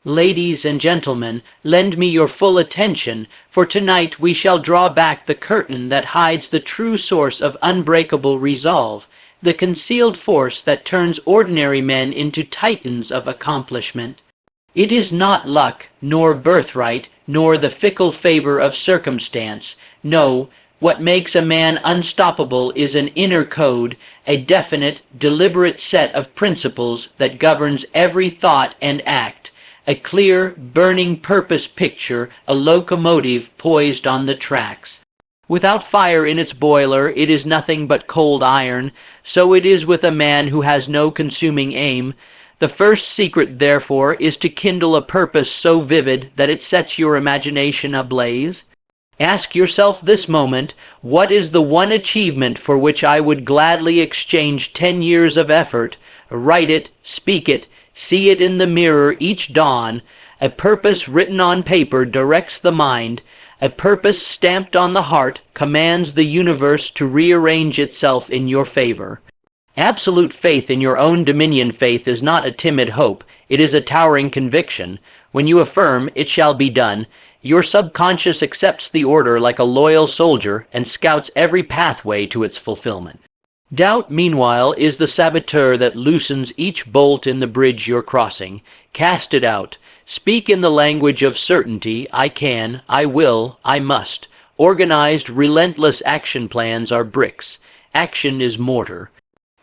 Ladies and gentlemen, lend me your full attention, for tonight we shall draw back the curtain that hides the true source of unbreakable resolve, the concealed force that turns ordinary men into titans of accomplishment. It is not luck, nor birthright, nor the fickle favor of circumstance. No, what makes a man unstoppable is an inner code, a definite, deliberate set of principles that governs every thought and act, a clear, burning purpose picture, a locomotive poised on the tracks. Without fire in its boiler, it is nothing but cold iron. So it is with a man who has no consuming aim. The first secret, therefore, is to kindle a purpose so vivid that it sets your imagination ablaze. Ask yourself this moment, what is the one achievement for which I would gladly exchange 10 years of effort? Write it, speak it, see it in the mirror each dawn. A purpose written on paper directs the mind. A purpose stamped on the heart commands the universe to rearrange itself in your favor. Absolute faith in your own dominion faith is not a timid hope. It is a towering conviction. When you affirm, it shall be done, your subconscious accepts the order like a loyal soldier and scouts every pathway to its fulfillment. Doubt, meanwhile, is the saboteur that loosens each bolt in the bridge you're crossing. Cast it out. Speak in the language of certainty. I can, I will, I must. Organized, relentless action plans are bricks. Action is mortar.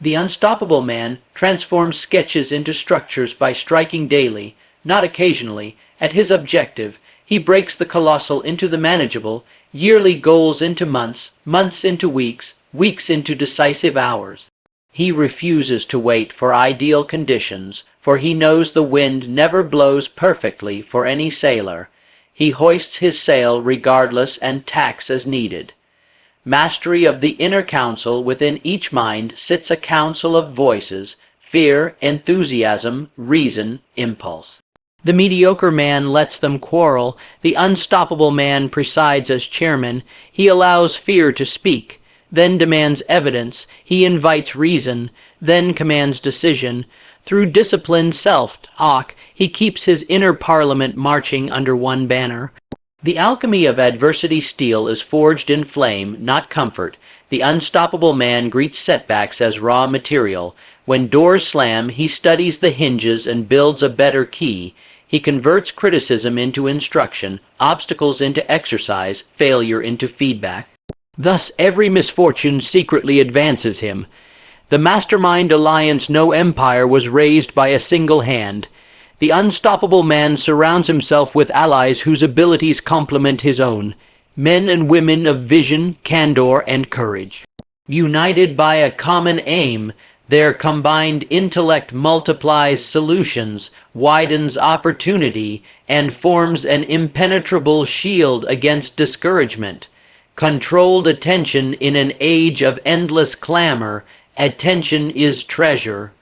The unstoppable man transforms sketches into structures by striking daily, not occasionally, at his objective. He breaks the colossal into the manageable, yearly goals into months, months into weeks, weeks into decisive hours. He refuses to wait for ideal conditions, for he knows the wind never blows perfectly for any sailor. He hoists his sail regardless and tacks as needed. Mastery of the inner council within each mind sits a council of voices: fear, enthusiasm, reason, impulse. The mediocre man lets them quarrel. The unstoppable man presides as chairman. He allows fear to speak, then demands evidence. He invites reason, then commands decision. Through disciplined self-talk, he keeps his inner parliament marching under one banner. The alchemy of adversity steel is forged in flame, not comfort. The unstoppable man greets setbacks as raw material. When doors slam, he studies the hinges and builds a better key. He converts criticism into instruction, obstacles into exercise, failure into feedback. Thus every misfortune secretly advances him. The Mastermind alliance no empire was raised by a single hand. The unstoppable man surrounds himself with allies whose abilities complement his own, men and women of vision, candor, and courage. United by a common aim, their combined intellect multiplies solutions, widens opportunity, and forms an impenetrable shield against discouragement. Controlled attention in an age of endless clamor, attention is treasure.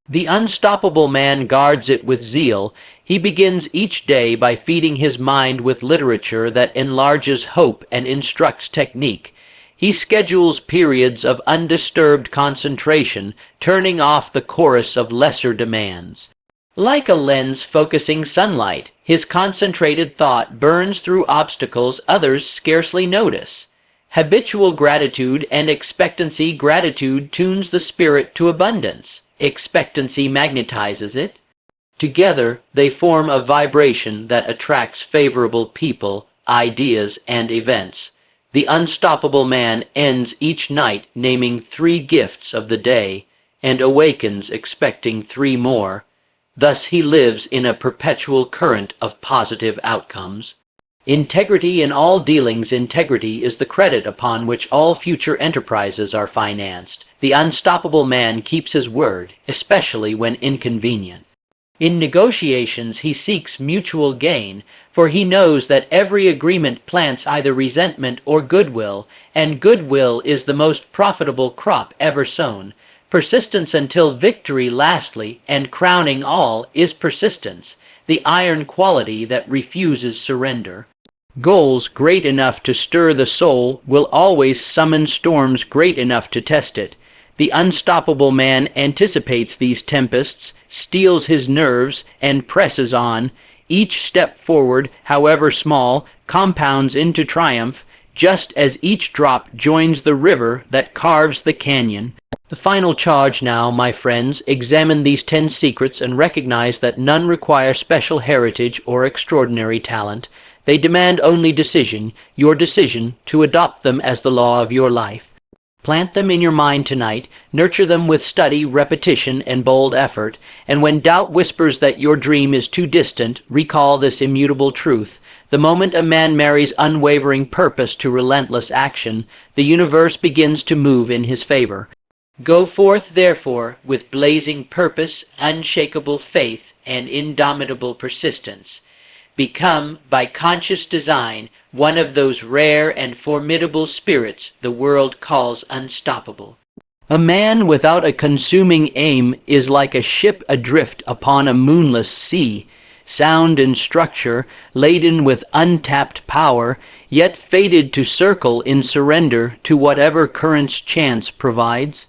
The unstoppable man guards it with zeal. He begins each day by feeding his mind with literature that enlarges hope and instructs technique. He schedules periods of undisturbed concentration, turning off the chorus of lesser demands. Like a lens focusing sunlight, his concentrated thought burns through obstacles others scarcely notice. Habitual gratitude and expectancy. Gratitude tunes the spirit to abundance. Expectancy magnetizes it. Together, they form a vibration that attracts favorable people, ideas, and events. The unstoppable man ends each night naming 3 gifts of the day, and awakens expecting 3 more. Thus he lives in a perpetual current of positive outcomes. Integrity in all dealings. Integrity is the credit upon which all future enterprises are financed. The unstoppable man keeps his word, especially when inconvenient. In negotiations he seeks mutual gain, for he knows that every agreement plants either resentment or goodwill, and goodwill is the most profitable crop ever sown. Persistence until victory. Lastly, and crowning all, is persistence, the iron quality that refuses surrender. Goals great enough to stir the soul will always summon storms great enough to test it. The unstoppable man anticipates these tempests, steels his nerves, and presses on. Each step forward, however small, compounds into triumph, just as each drop joins the river that carves the canyon. The final charge now, my friends, examine these 10 secrets and recognize that none require special heritage or extraordinary talent. They demand only decision, your decision to adopt them as the law of your life. Plant them in your mind tonight, nurture them with study, repetition, and bold effort, and when doubt whispers that your dream is too distant, recall this immutable truth. The moment a man marries unwavering purpose to relentless action, the universe begins to move in his favor. Go forth, therefore, with blazing purpose, unshakable faith, and indomitable persistence. Become, by conscious design, one of those rare and formidable spirits the world calls unstoppable. A man without a consuming aim is like a ship adrift upon a moonless sea, sound in structure, laden with untapped power, yet fated to circle in surrender to whatever currents chance provides.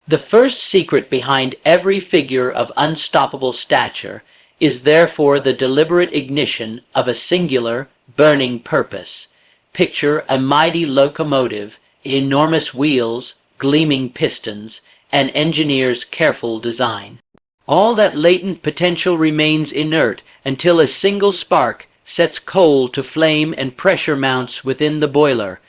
The first secret behind every figure of unstoppable stature is therefore the deliberate ignition of a singular, burning purpose. Picture a mighty locomotive, enormous wheels, gleaming pistons, an engineer's careful design. All that latent potential remains inert until a single spark sets coal to flame and pressure mounts within the boiler.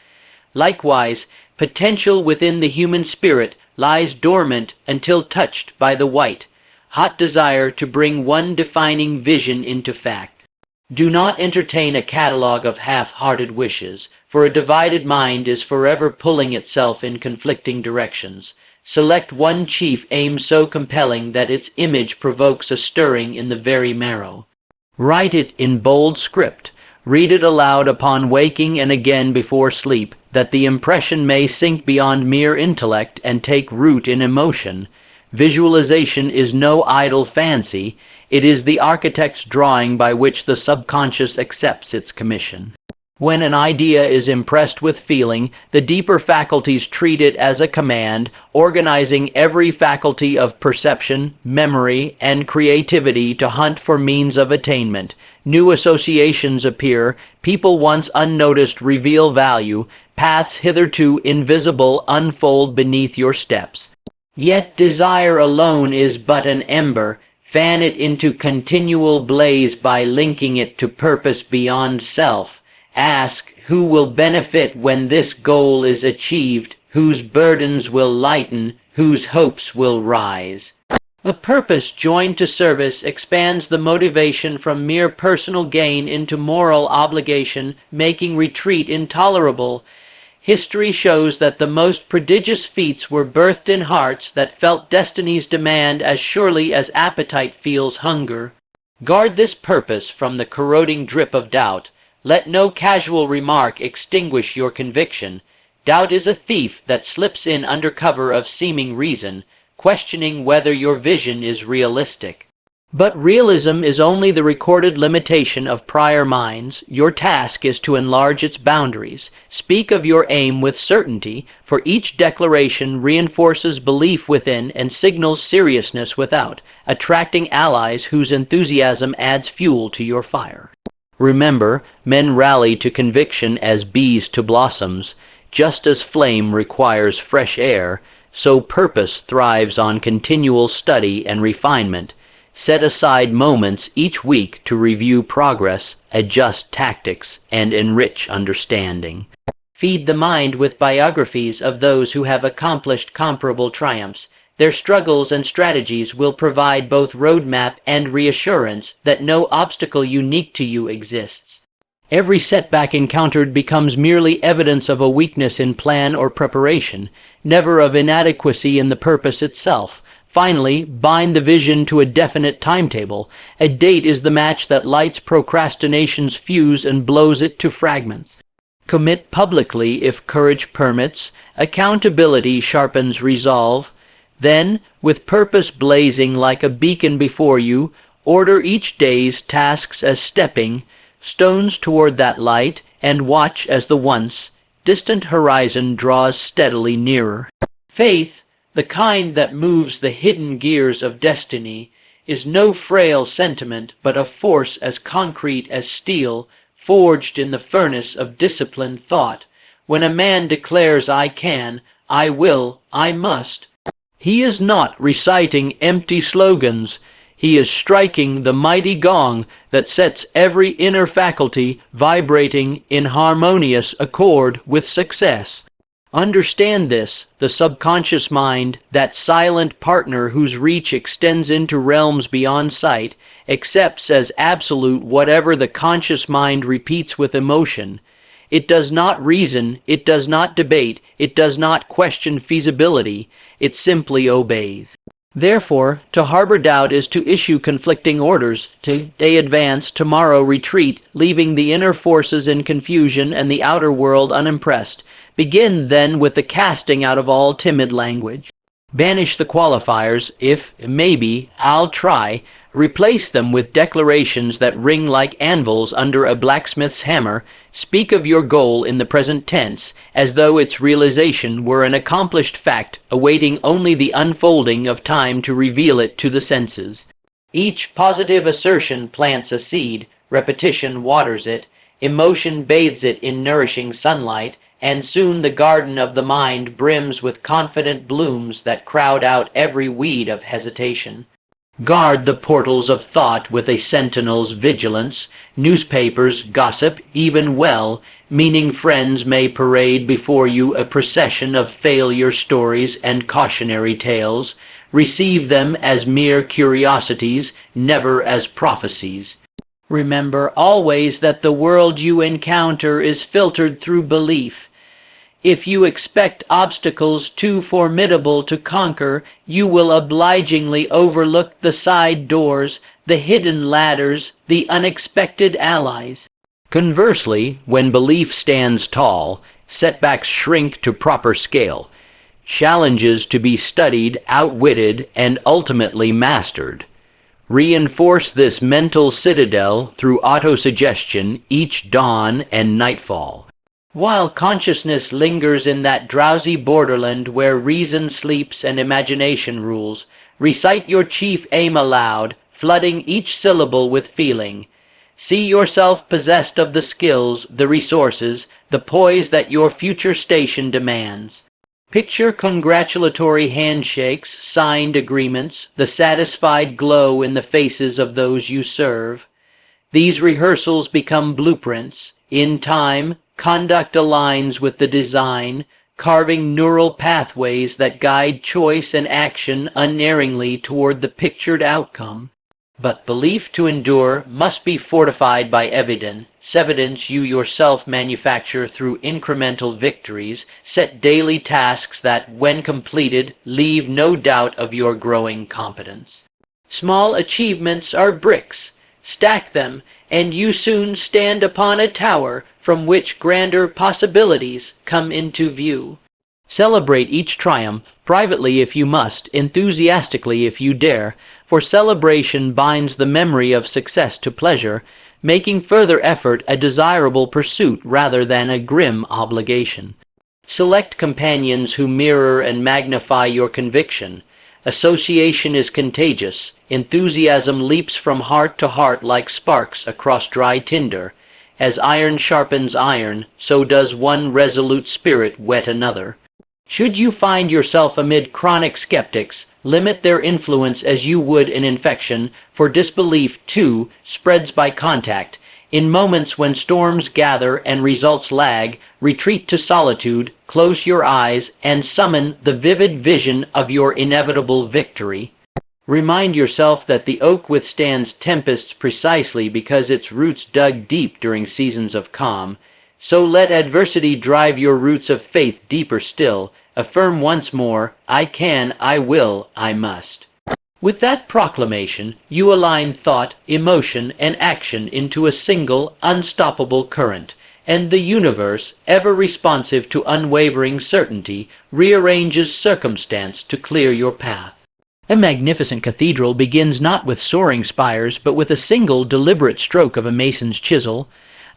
Likewise, potential within the human spirit lies dormant until touched by the white, hot desire to bring one defining vision into fact. Do not entertain a catalogue of half-hearted wishes, for a divided mind is forever pulling itself in conflicting directions. Select one chief aim so compelling that its image provokes a stirring in the very marrow. Write it in bold script. Read it aloud upon waking and again before sleep, that the impression may sink beyond mere intellect and take root in emotion. Visualization is no idle fancy. It is the architect's drawing by which the subconscious accepts its commission. When an idea is impressed with feeling, the deeper faculties treat it as a command, organizing every faculty of perception, memory, and creativity to hunt for means of attainment. New associations appear, people once unnoticed reveal value, paths hitherto invisible unfold beneath your steps. Yet desire alone is but an ember. Fan it into continual blaze by linking it to purpose beyond self. Ask, who will benefit when this goal is achieved, whose burdens will lighten, whose hopes will rise. A purpose joined to service expands the motivation from mere personal gain into moral obligation, making retreat intolerable. History shows that the most prodigious feats were birthed in hearts that felt destiny's demand as surely as appetite feels hunger. Guard this purpose from the corroding drip of doubt. Let no casual remark extinguish your conviction. Doubt is a thief that slips in under cover of seeming reason, questioning whether your vision is realistic. But realism is only the recorded limitation of prior minds. Your task is to enlarge its boundaries. Speak of your aim with certainty, for each declaration reinforces belief within and signals seriousness without, attracting allies whose enthusiasm adds fuel to your fire. Remember, men rally to conviction as bees to blossoms. Just as flame requires fresh air, so purpose thrives on continual study and refinement. Set aside moments each week to review progress, adjust tactics, and enrich understanding. Feed the mind with biographies of those who have accomplished comparable triumphs. Their struggles and strategies will provide both roadmap and reassurance that no obstacle unique to you exists. Every setback encountered becomes merely evidence of a weakness in plan or preparation, never of inadequacy in the purpose itself. Finally, bind the vision to a definite timetable. A date is the match that lights procrastination's fuse and blows it to fragments. Commit publicly if courage permits. Accountability sharpens resolve. Then, with purpose blazing like a beacon before you, order each day's tasks as stepping stones toward that light, and watch as the once distant horizon draws steadily nearer. Faith, the kind that moves the hidden gears of destiny, is no frail sentiment, but a force as concrete as steel, forged in the furnace of disciplined thought. When a man declares I can, I will, I must, he is not reciting empty slogans. He is striking the mighty gong that sets every inner faculty vibrating in harmonious accord with success. Understand this: the subconscious mind, that silent partner whose reach extends into realms beyond sight, accepts as absolute whatever the conscious mind repeats with emotion. It does not reason, it does not debate, it does not question feasibility, it simply obeys. Therefore, to harbor doubt is to issue conflicting orders. Today advance, tomorrow retreat, leaving the inner forces in confusion and the outer world unimpressed. Begin then with the casting out of all timid language. Banish the qualifiers, if, maybe, I'll try. Replace them with declarations that ring like anvils under a blacksmith's hammer. Speak of your goal in the present tense, as though its realization were an accomplished fact, awaiting only the unfolding of time to reveal it to the senses. Each positive assertion plants a seed, repetition waters it, emotion bathes it in nourishing sunlight, and soon the garden of the mind brims with confident blooms that crowd out every weed of hesitation. Guard the portals of thought with a sentinel's vigilance. Newspapers, gossip, even well-meaning friends may parade before you a procession of failure stories and cautionary tales. Receive them as mere curiosities, never as prophecies. Remember always that the world you encounter is filtered through belief. If you expect obstacles too formidable to conquer, you will obligingly overlook the side doors, the hidden ladders, the unexpected allies. Conversely, when belief stands tall, setbacks shrink to proper scale. Challenges to be studied, outwitted, and ultimately mastered. Reinforce this mental citadel through autosuggestion each dawn and nightfall. While consciousness lingers in that drowsy borderland where reason sleeps and imagination rules, recite your chief aim aloud, flooding each syllable with feeling. See yourself possessed of the skills, the resources, the poise that your future station demands. Picture congratulatory handshakes, signed agreements, the satisfied glow in the faces of those you serve. These rehearsals become blueprints. In time, conduct aligns with the design, carving neural pathways that guide choice and action unerringly toward the pictured outcome. But belief to endure must be fortified by evidence you yourself manufacture through incremental victories. Set daily tasks that, when completed, leave no doubt of your growing competence. Small achievements are bricks. Stack them, and you soon stand upon a tower from which grander possibilities come into view. Celebrate each triumph, privately if you must, enthusiastically if you dare, for celebration binds the memory of success to pleasure, making further effort a desirable pursuit rather than a grim obligation. Select companions who mirror and magnify your conviction. Association is contagious. Enthusiasm leaps from heart to heart like sparks across dry tinder. As iron sharpens iron, so does one resolute spirit whet another. Should you find yourself amid chronic skeptics, limit their influence as you would an infection, for disbelief, too, spreads by contact. In moments when storms gather and results lag, retreat to solitude, close your eyes, and summon the vivid vision of your inevitable victory. Remind yourself that the oak withstands tempests precisely because its roots dug deep during seasons of calm. So let adversity drive your roots of faith deeper still. Affirm once more, I can, I will, I must. With that proclamation, you align thought, emotion, and action into a single, unstoppable current, and the universe, ever responsive to unwavering certainty, rearranges circumstance to clear your path. A magnificent cathedral begins not with soaring spires, but with a single deliberate stroke of a mason's chisel.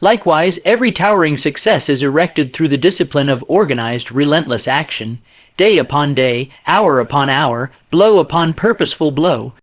Likewise, every towering success is erected through the discipline of organized, relentless action, day upon day, hour upon hour, blow upon purposeful blow.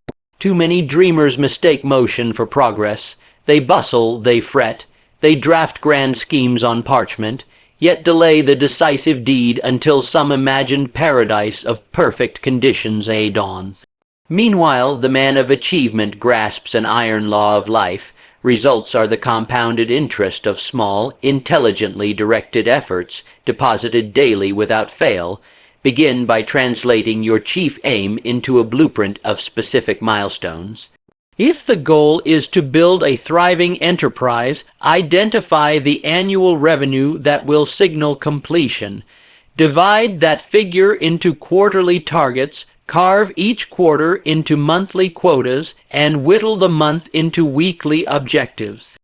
Too many dreamers mistake motion for progress. They bustle, they fret, they draft grand schemes on parchment, yet delay the decisive deed until some imagined paradise of perfect conditions dawns. Meanwhile, the man of achievement grasps an iron law of life. Results are the compounded interest of small, intelligently directed efforts, deposited daily without fail. Begin by translating your chief aim into a blueprint of specific milestones. If the goal is to build a thriving enterprise, identify the annual revenue that will signal completion. Divide that figure into quarterly targets, carve each quarter into monthly quotas, and whittle the month into weekly objectives.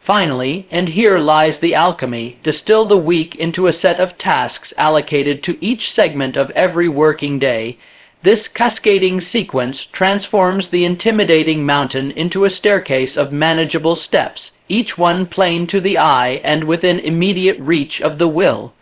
Finally, and here lies the alchemy, distill the week into a set of tasks allocated to each segment of every working day. This cascading sequence transforms the intimidating mountain into a staircase of manageable steps, each one plain to the eye and within immediate reach of the will.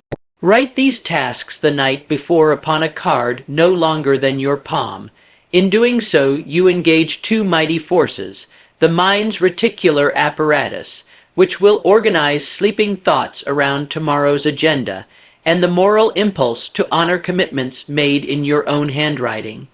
Write these tasks the night before upon a card no longer than your palm. In doing so, you engage two mighty forces, the mind's reticular apparatus, which will organize sleeping thoughts around tomorrow's agenda, and the moral impulse to honor commitments made in your own handwriting.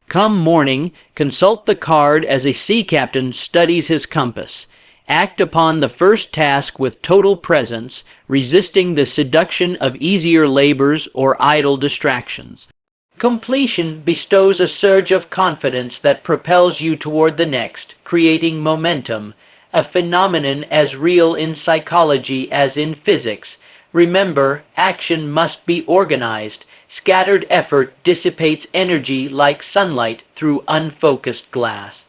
Come morning, consult the card as a sea captain studies his compass. Act upon the first task with total presence, resisting the seduction of easier labors or idle distractions. Completion bestows a surge of confidence that propels you toward the next, creating momentum, a phenomenon as real in psychology as in physics. Remember, action must be organized. Scattered effort dissipates energy like sunlight through unfocused glass.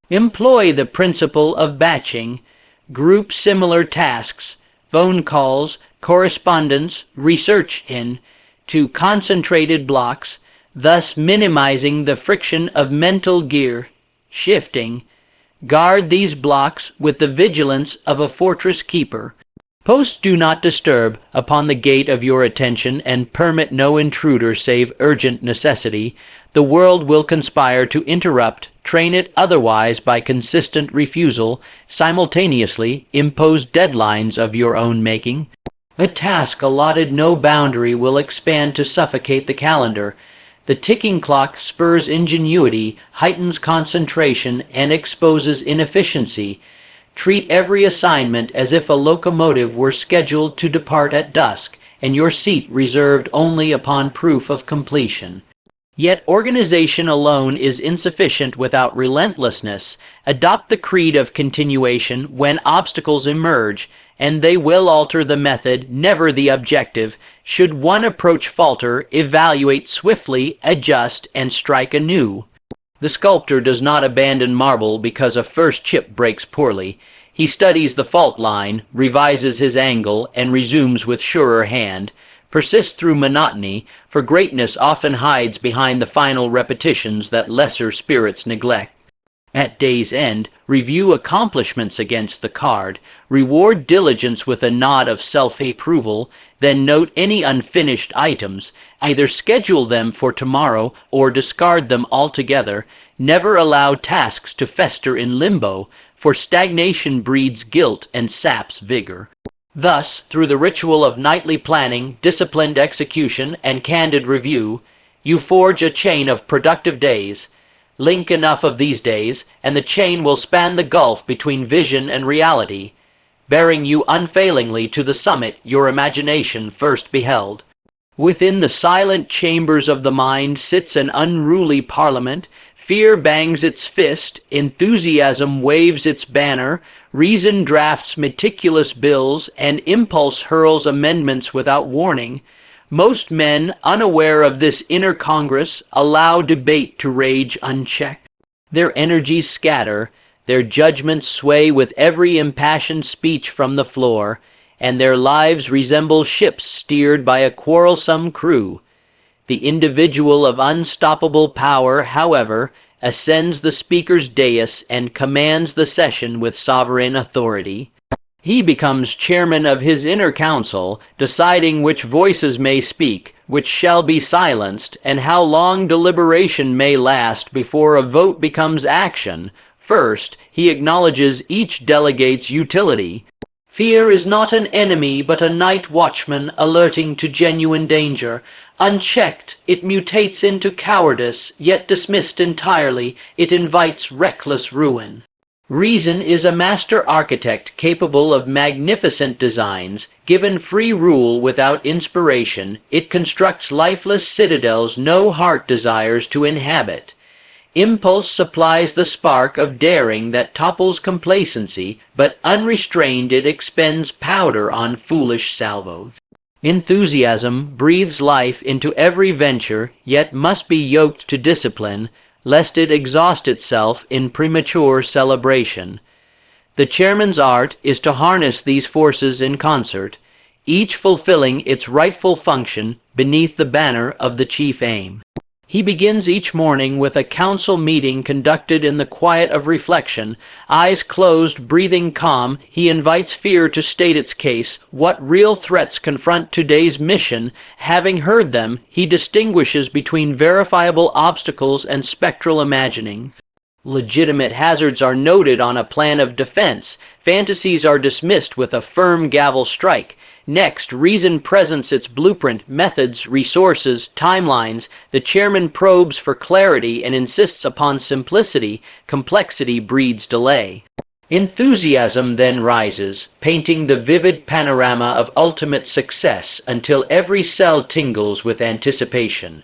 Employ the principle of batching. Group similar tasks, phone calls, correspondence, research to concentrated blocks, thus minimizing the friction of mental gear shifting. Guard these blocks with the vigilance of a fortress keeper. Post do not disturb upon the gate of your attention and permit no intruder save urgent necessity. The world will conspire to interrupt, train it otherwise by consistent refusal, simultaneously impose deadlines of your own making. A task allotted no boundary will expand to suffocate the calendar. The ticking clock spurs ingenuity, heightens concentration, and exposes inefficiency. Treat every assignment as if a locomotive were scheduled to depart at dusk, and your seat reserved only upon proof of completion. Yet organization alone is insufficient without relentlessness. Adopt the creed of continuation when obstacles emerge, and they will alter the method, never the objective. Should one approach falter, evaluate swiftly, adjust, and strike anew. The sculptor does not abandon marble because a first chip breaks poorly. He studies the fault line, revises his angle, and resumes with surer hand. Persist through monotony, for greatness often hides behind the final repetitions that lesser spirits neglect. At day's end, review accomplishments against the card, reward diligence with a nod of self-approval, then note any unfinished items, either schedule them for tomorrow or discard them altogether. Never allow tasks to fester in limbo, for stagnation breeds guilt and saps vigor. Thus, through the ritual of nightly planning, disciplined execution, and candid review, you forge a chain of productive days. Link enough of these days, and the chain will span the gulf between vision and reality, bearing you unfailingly to the summit your imagination first beheld. Within the silent chambers of the mind sits an unruly parliament. Fear bangs its fist, enthusiasm waves its banner, reason drafts meticulous bills, and impulse hurls amendments without warning. Most men, unaware of this inner congress, allow debate to rage unchecked. Their energies scatter, their judgments sway with every impassioned speech from the floor, and their lives resemble ships steered by a quarrelsome crew. The individual of unstoppable power, however, ascends the speaker's dais and commands the session with sovereign authority. He becomes chairman of his inner council, deciding which voices may speak, which shall be silenced, and how long deliberation may last before a vote becomes action. First, he acknowledges each delegate's utility. Fear is not an enemy but a night watchman alerting to genuine danger. Unchecked, it mutates into cowardice, yet dismissed entirely, it invites reckless ruin. Reason is a master architect capable of magnificent designs. Given free rule without inspiration, it constructs lifeless citadels no heart desires to inhabit. Impulse supplies the spark of daring that topples complacency, but unrestrained it expends powder on foolish salvos. Enthusiasm breathes life into every venture, yet must be yoked to discipline, lest it exhaust itself in premature celebration. The chairman's art is to harness these forces in concert, each fulfilling its rightful function beneath the banner of the chief aim. He begins each morning with a council meeting conducted in the quiet of reflection. Eyes closed, breathing calm, he invites fear to state its case. What real threats confront today's mission? Having heard them, he distinguishes between verifiable obstacles and spectral imaginings. Legitimate hazards are noted on a plan of defense. Fantasies are dismissed with a firm gavel strike. Next, reason presents its blueprint, methods, resources, timelines. The chairman probes for clarity and insists upon simplicity. Complexity breeds delay. Enthusiasm then rises, painting the vivid panorama of ultimate success until every cell tingles with anticipation.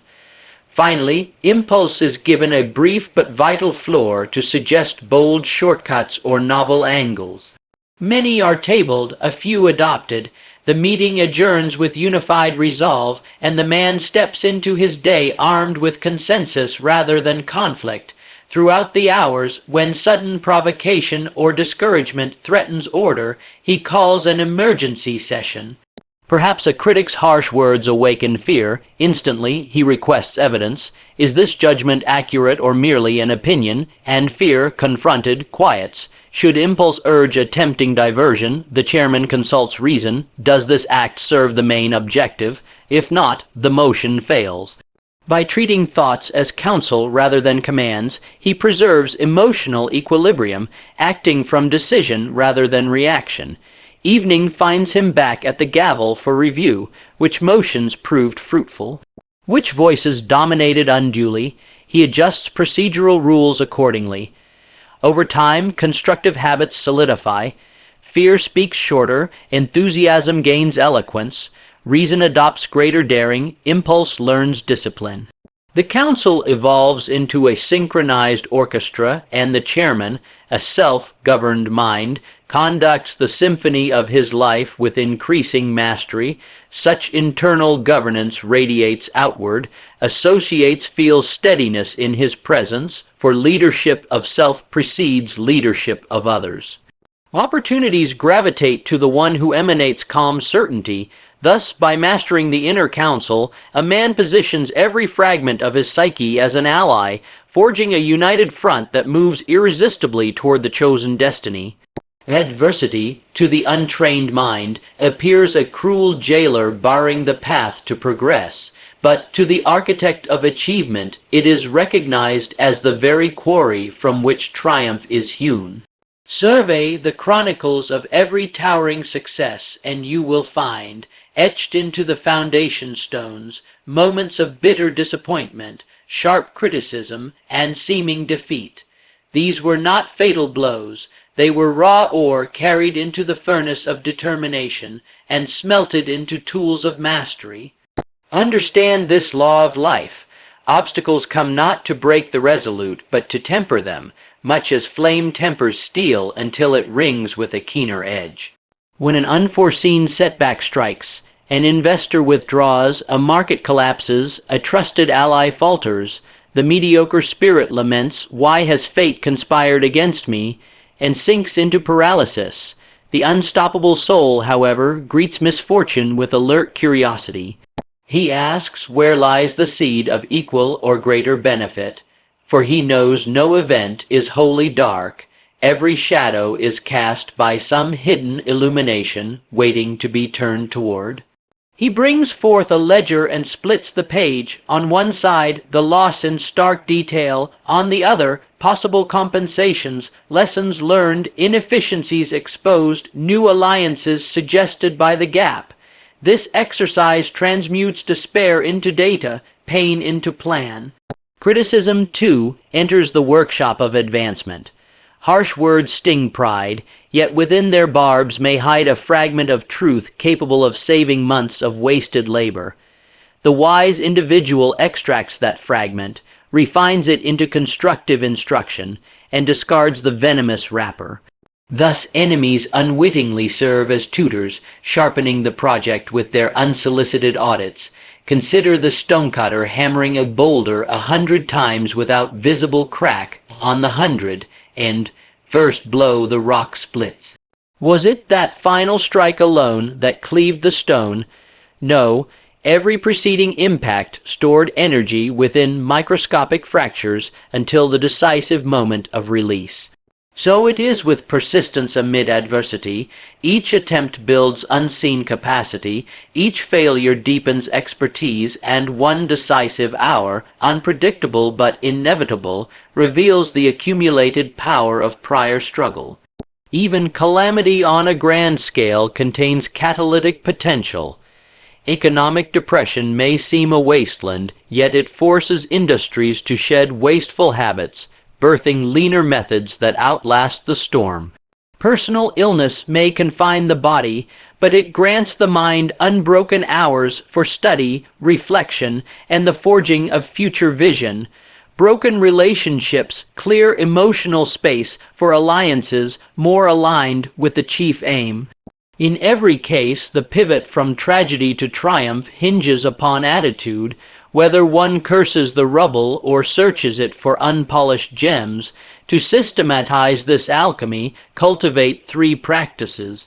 Finally, impulse is given a brief but vital floor to suggest bold shortcuts or novel angles. Many are tabled, a few adopted. The meeting adjourns with unified resolve, and the man steps into his day armed with consensus rather than conflict. Throughout the hours, when sudden provocation or discouragement threatens order, he calls an emergency session. Perhaps a critic's harsh words awaken fear. Instantly, he requests evidence. Is this judgment accurate or merely an opinion? And fear, confronted, quiets. Should impulse urge a tempting diversion, the chairman consults reason. Does this act serve the main objective? If not, the motion fails. By treating thoughts as counsel rather than commands, he preserves emotional equilibrium, acting from decision rather than reaction. Evening finds him back at the gavel for review, which motions proved fruitful. Which voices dominated unduly, he adjusts procedural rules accordingly. Over time, constructive habits solidify. Fear speaks shorter, enthusiasm gains eloquence, reason adopts greater daring, impulse learns discipline. The council evolves into a synchronized orchestra, and the chairman, a self-governed mind, conducts the symphony of his life with increasing mastery. Such internal governance radiates outward. Associates feel steadiness in his presence, for leadership of self precedes leadership of others. Opportunities gravitate to the one who emanates calm certainty. Thus, by mastering the inner council, a man positions every fragment of his psyche as an ally, forging a united front that moves irresistibly toward the chosen destiny. Adversity, to the untrained mind, appears a cruel jailer barring the path to progress, but to the architect of achievement it is recognized as the very quarry from which triumph is hewn. Survey the chronicles of every towering success, and you will find, etched into the foundation stones, moments of bitter disappointment, sharp criticism, and seeming defeat. These were not fatal blows. They were raw ore carried into the furnace of determination and smelted into tools of mastery. Understand this law of life. Obstacles come not to break the resolute, but to temper them, much as flame tempers steel until it rings with a keener edge. When an unforeseen setback strikes, an investor withdraws, a market collapses, a trusted ally falters, the mediocre spirit laments, "Why has fate conspired against me?" and sinks into paralysis. The unstoppable soul, however, greets misfortune with alert curiosity. He asks where lies the seed of equal or greater benefit, for he knows no event is wholly dark. every shadow is cast by some hidden illumination waiting to be turned toward. He brings forth a ledger and splits the page. On one side, the loss in stark detail. On the other, possible compensations, lessons learned, inefficiencies exposed, new alliances suggested by the gap. This exercise transmutes despair into data, pain into plan. Criticism, too, enters the workshop of advancement. Harsh words sting pride, yet within their barbs may hide a fragment of truth capable of saving months of wasted labor. The wise individual extracts that fragment, refines it into constructive instruction, and discards the venomous wrapper. Thus enemies unwittingly serve as tutors, sharpening the project with their unsolicited audits. Consider the stonecutter hammering a boulder 100 times without visible crack. On the 100th, and first blow the rock splits. Was it that final strike alone that cleaved the stone? No, every preceding impact stored energy within microscopic fractures until the decisive moment of release. So it is with persistence amid adversity. Each attempt builds unseen capacity, each failure deepens expertise, and one decisive hour, unpredictable but inevitable, reveals the accumulated power of prior struggle. Even calamity on a grand scale contains catalytic potential. Economic depression may seem a wasteland, yet it forces industries to shed wasteful habits, birthing leaner methods that outlast the storm. Personal illness may confine the body, but it grants the mind unbroken hours for study, reflection, and the forging of future vision. Broken relationships clear emotional space for alliances more aligned with the chief aim. In every case, the pivot from tragedy to triumph hinges upon attitude. Whether one curses the rubble or searches it for unpolished gems. To systematize this alchemy, cultivate 3 practices.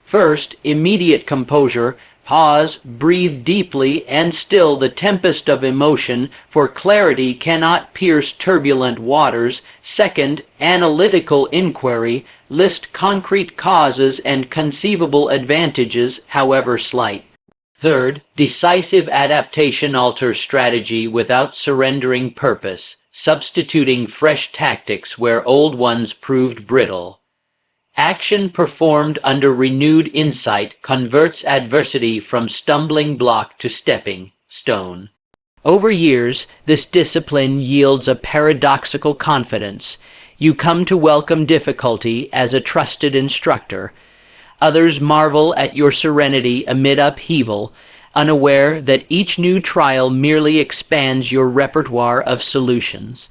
First, immediate composure. Pause, breathe deeply, and still the tempest of emotion, for clarity cannot pierce turbulent waters. Second, analytical inquiry. List concrete causes and conceivable advantages, however slight. Third, decisive adaptation alters strategy without surrendering purpose, substituting fresh tactics where old ones proved brittle. Action performed under renewed insight converts adversity from stumbling block to stepping stone. Over years, this discipline yields a paradoxical confidence. You come to welcome difficulty as a trusted instructor. Others marvel at your serenity amid upheaval, unaware that each new trial merely expands your repertoire of solutions.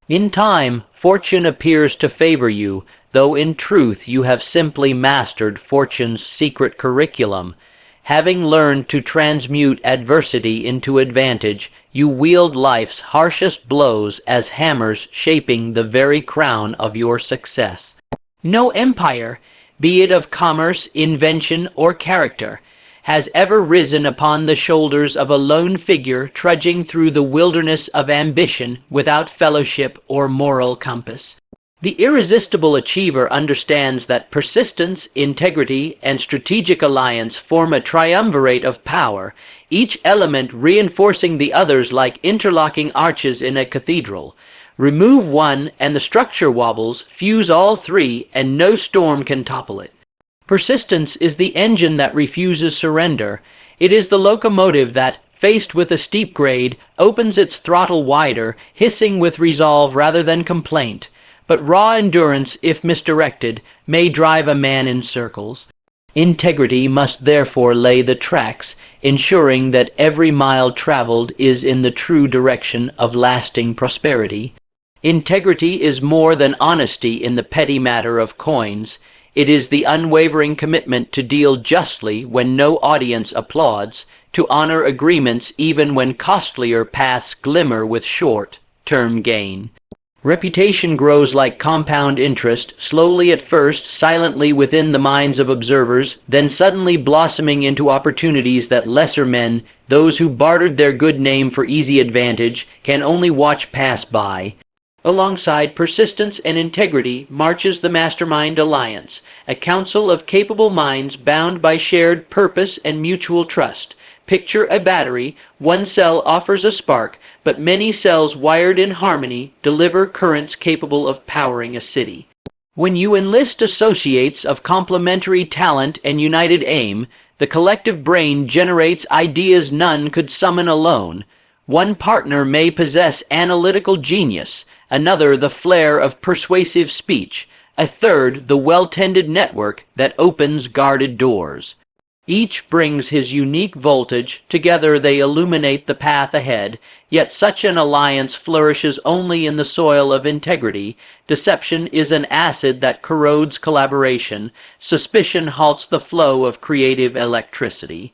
In time, fortune appears to favor you, though in truth you have simply mastered fortune's secret curriculum. Having learned to transmute adversity into advantage, you wield life's harshest blows as hammers shaping the very crown of your success. No empire, be it of commerce, invention, or character, has ever risen upon the shoulders of a lone figure trudging through the wilderness of ambition without fellowship or moral compass. The irresistible achiever understands that persistence, integrity, and strategic alliance form a triumvirate of power, each element reinforcing the others like interlocking arches in a cathedral. Remove one and the structure wobbles, fuse all 3, and no storm can topple it. Persistence is the engine that refuses surrender. It is the locomotive that, faced with a steep grade, opens its throttle wider, hissing with resolve rather than complaint. But raw endurance, if misdirected, may drive a man in circles. Integrity must therefore lay the tracks, ensuring that every mile traveled is in the true direction of lasting prosperity. Integrity is more than honesty in the petty matter of coins. It is the unwavering commitment to deal justly when no audience applauds, to honor agreements even when costlier paths glimmer with short-term gain. Reputation grows like compound interest, slowly at first, silently within the minds of observers, then suddenly blossoming into opportunities that lesser men, those who bartered their good name for easy advantage, can only watch pass by. Alongside persistence and integrity marches the Mastermind Alliance, a council of capable minds bound by shared purpose and mutual trust. Picture a battery. One cell offers a spark, but many cells wired in harmony deliver currents capable of powering a city. When you enlist associates of complementary talent and united aim, the collective brain generates ideas none could summon alone. One partner may possess analytical genius, another the flair of persuasive speech, a third the well-tended network that opens guarded doors. Each brings his unique voltage. Together they illuminate the path ahead, yet such an alliance flourishes only in the soil of integrity. Deception is an acid that corrodes collaboration. Suspicion halts the flow of creative electricity.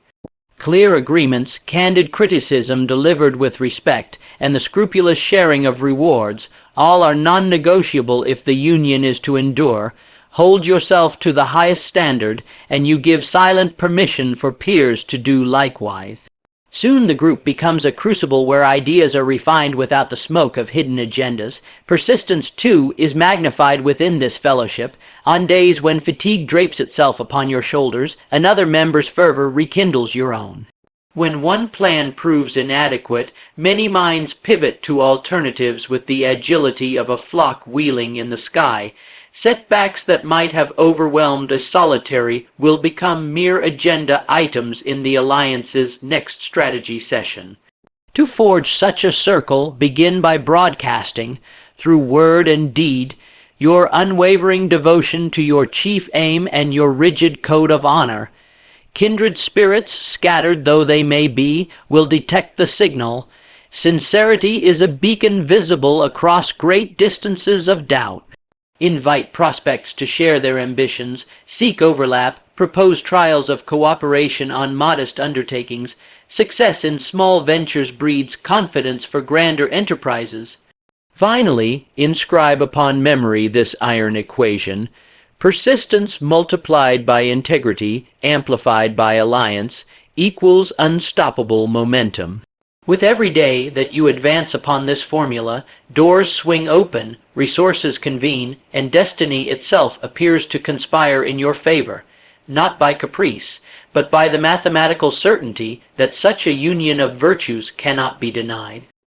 Clear agreements, candid criticism delivered with respect, and the scrupulous sharing of rewards, all are non-negotiable if the union is to endure. Hold yourself to the highest standard, and you give silent permission for peers to do likewise. Soon the group becomes a crucible where ideas are refined without the smoke of hidden agendas. Persistence, too, is magnified within this fellowship. On days when fatigue drapes itself upon your shoulders, another member's fervor rekindles your own. When one plan proves inadequate, many minds pivot to alternatives with the agility of a flock wheeling in the sky. Setbacks that might have overwhelmed a solitary will become mere agenda items in the Alliance's next strategy session. To forge such a circle, begin by broadcasting, through word and deed, your unwavering devotion to your chief aim and your rigid code of honor. Kindred spirits, scattered though they may be, will detect the signal. Sincerity is a beacon visible across great distances of doubt. Invite prospects to share their ambitions, seek overlap, propose trials of cooperation on modest undertakings. Success in small ventures breeds confidence for grander enterprises. Finally, inscribe upon memory this iron equation: persistence multiplied by integrity, amplified by alliance, equals unstoppable momentum. With every day that you advance upon this formula, doors swing open, resources convene, and destiny itself appears to conspire in your favor, not by caprice, but by the mathematical certainty that such a union of virtues cannot be denied.